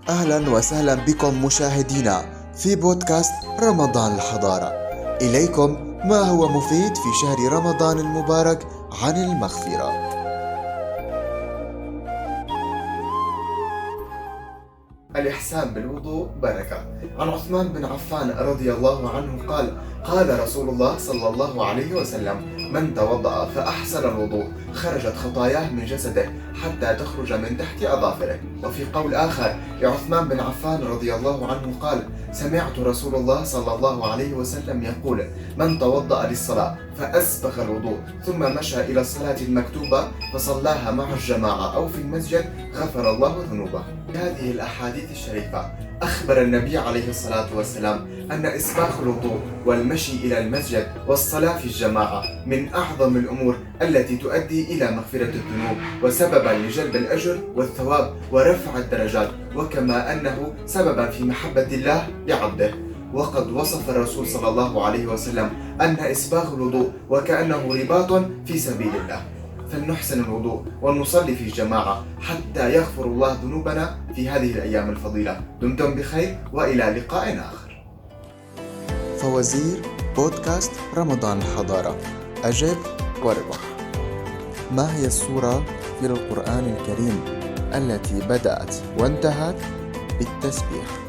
أهلا وسهلا بكم مشاهدينا في بودكاست رمضان الحضارة. إليكم ما هو مفيد في شهر رمضان المبارك عن المغفرة. الإحسان بالوضوء بركة. عن عثمان بن عفان رضي الله عنه قال رسول الله صلى الله عليه وسلم: من توضأ فأحسن الوضوء خرجت خطاياه من جسده حتى تخرج من تحت أظافره. وفي قول آخر لعثمان بن عفان رضي الله عنه قال: سمعت رسول الله صلى الله عليه وسلم يقول: من توضأ للصلاة فأسبغ الوضوء ثم مشى إلى الصلاة المكتوبة فصلاها مع الجماعة أو في المسجد غفر الله ذنوبه. هذه الأحاديث الشريفة أخبر النبي عليه الصلاة والسلام أن إسباغ الوضوء والمشي إلى المسجد والصلاة في الجماعة من أعظم الأمور التي تؤدي إلى مغفرة الذنوب وسببا لجلب الأجر والثواب ورفع الدرجات، وكما أنه سببا في محبة الله لعبده. وقد وصف الرسول صلى الله عليه وسلم أن إسباغ الوضوء وكأنه رباط في سبيل الله. فلنحسن الوضوء ونصلي في الجماعة حتى يغفر الله ذنوبنا في هذه الأيام الفضيلة. دمتم بخير وإلى لقاء آخر. فوزير بودكاست رمضان الحضارة، أجب واربح. ما هي السورة في القرآن الكريم التي بدأت وانتهت بالتسبيح؟